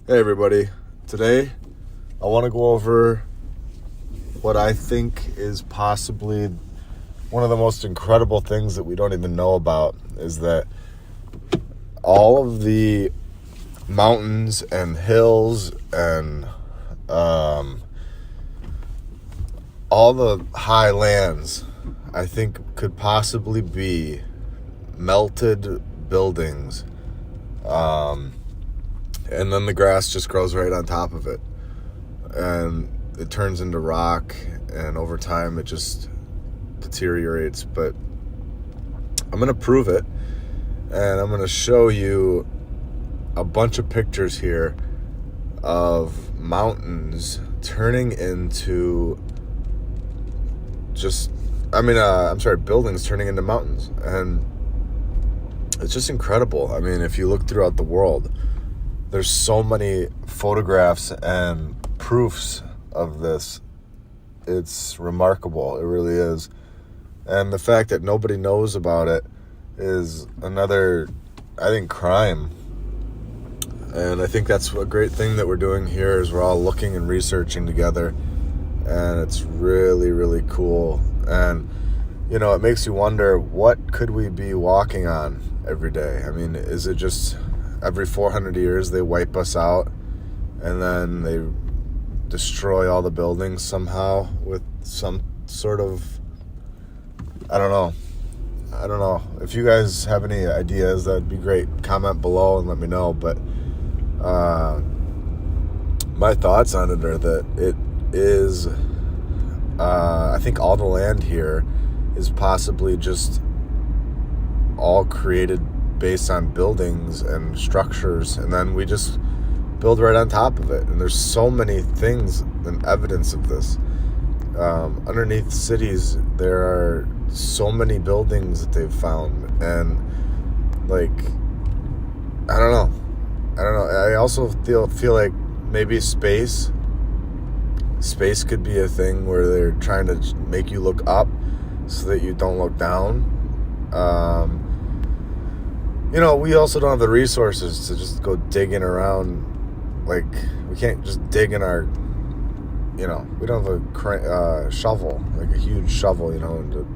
Hey everybody, today I want to go over what I think is possibly one of the most incredible things that we don't even know about, is that all of the mountains and hills and all the high lands, I think, could possibly be melted buildings. And then the grass just grows right on top of it. And it turns into rock, and over time it just deteriorates. But I'm going to prove it, and I'm going to show you a bunch of pictures here of mountains turning into buildings turning into mountains. And it's just incredible. I mean, if you look throughout the world, there's so many photographs and proofs of this. It's remarkable. It really is. And the fact that nobody knows about it is another, I think, crime. And I think that's a great thing that we're doing here, is we're all looking and researching together. And it's really, really cool. And, you know, it makes you wonder, what could we be walking on every day? I mean, is it just every 400 years they wipe us out and then they destroy all the buildings somehow with some sort of, I don't know. If you guys have any ideas, that'd be great. Comment below and let me know. But my thoughts on it are that it is, I think all the land here is possibly just all created based on buildings and structures, and then we just build right on top of it. And there's so many things and evidence of this. Underneath cities, there are so many buildings that they've found. And like, I don't know. I also feel like maybe space could be a thing where they're trying to make you look up so that you don't look down. You know, we also don't have the resources to just go digging around. Like, we can't just dig in our, you know, we don't have a shovel, like a huge shovel, you know, to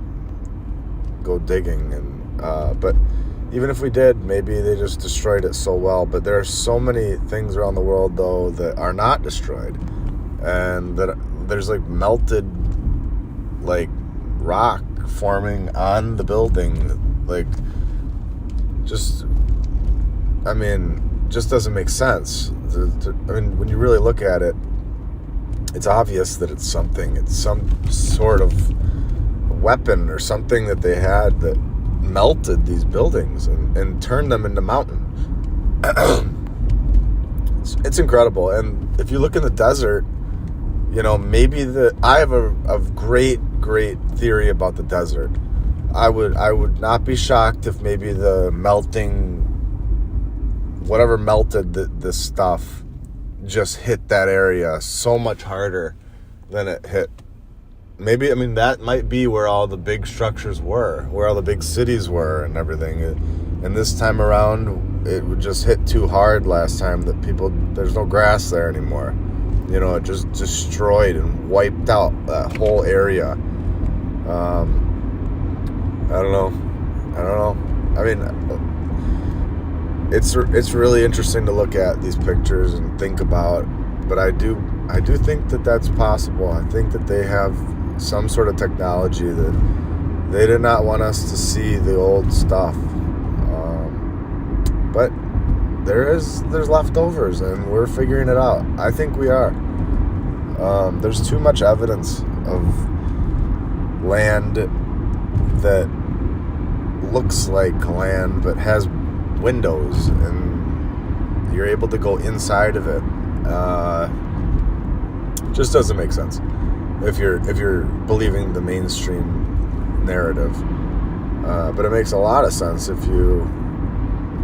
go digging. And but even if we did, maybe they just destroyed it so well. But there are so many things around the world, though, that are not destroyed, and that there's like melted, like, rock forming on the building, like, just doesn't make sense. When you really look at it, it's obvious that it's some sort of weapon or something that they had that melted these buildings and turned them into mountains. It's incredible. And if you look in the desert, you know, I have a great theory about the desert. I would not be shocked if maybe the melting, whatever melted this stuff, just hit that area so much harder than it hit. Maybe, that might be where all the big structures were, where all the big cities were and everything. And this time around, it would just hit too hard last time that there's no grass there anymore. You know, it just destroyed and wiped out that whole area. I don't know. It's really interesting to look at these pictures and think about, but I do think that that's possible. I think that they have some sort of technology that they did not want us to see, the old stuff. But there's leftovers, and we're figuring it out. I think we are. There's too much evidence of land that looks like land but has windows, and you're able to go inside of it. Just doesn't make sense if you're believing the mainstream narrative. But it makes a lot of sense if you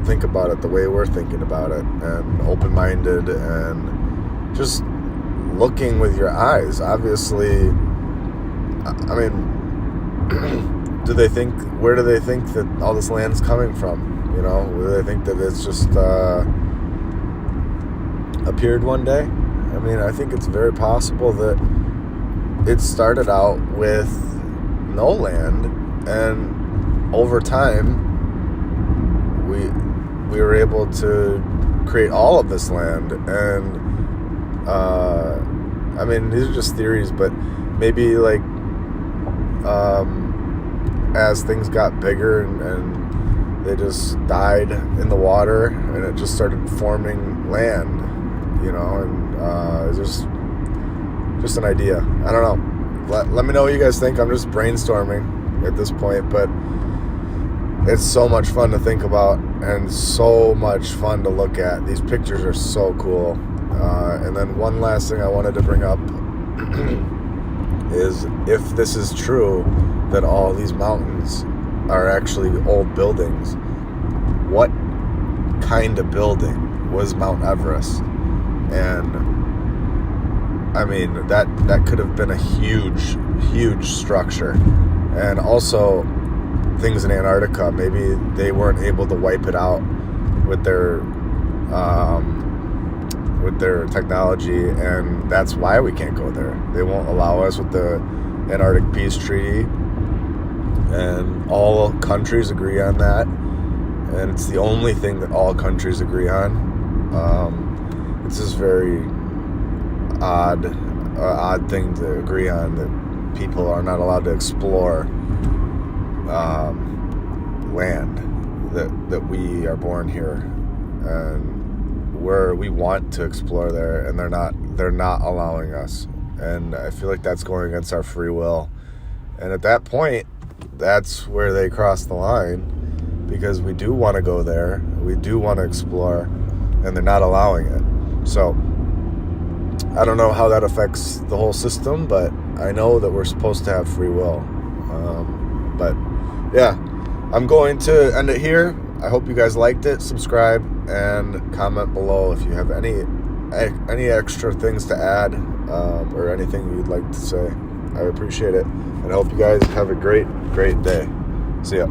think about it the way we're thinking about it, and open-minded and just looking with your eyes. Obviously, where do they think that all this land's coming from? You know, do they think that it's just appeared one day? I mean, I think it's very possible that it started out with no land, and over time we were able to create all of this land. And I mean, these are just theories, but maybe like as things got bigger and they just died in the water, and it just started forming land, and it's just an idea. I don't know. Let me know what you guys think. I'm just brainstorming at this point, but it's so much fun to think about and so much fun to look at. These pictures are so cool. And then one last thing I wanted to bring up is, if this is true that all these mountains are actually old buildings, what kind of building was Mount Everest? And I mean, that could have been a huge structure. And also things in Antarctica, maybe they weren't able to wipe it out with their technology, and that's why we can't go there. They won't allow us with the Antarctic Peace Treaty, and all countries agree on that, and it's the only thing that all countries agree on. It's just very odd thing to agree on, that people are not allowed to explore land that we are born here, and where we want to explore there, and they're not allowing us. And I feel like that's going against our free will. And at that point, that's where they cross the line, because we do want to go there, we do want to explore, and they're not allowing it. So I don't know how that affects the whole system, but I know that we're supposed to have free will. But yeah, I'm going to end it here. I hope you guys liked it. Subscribe and comment below if you have any extra things to add, or anything you'd like to say. I appreciate it, and I hope you guys have a great day. See ya.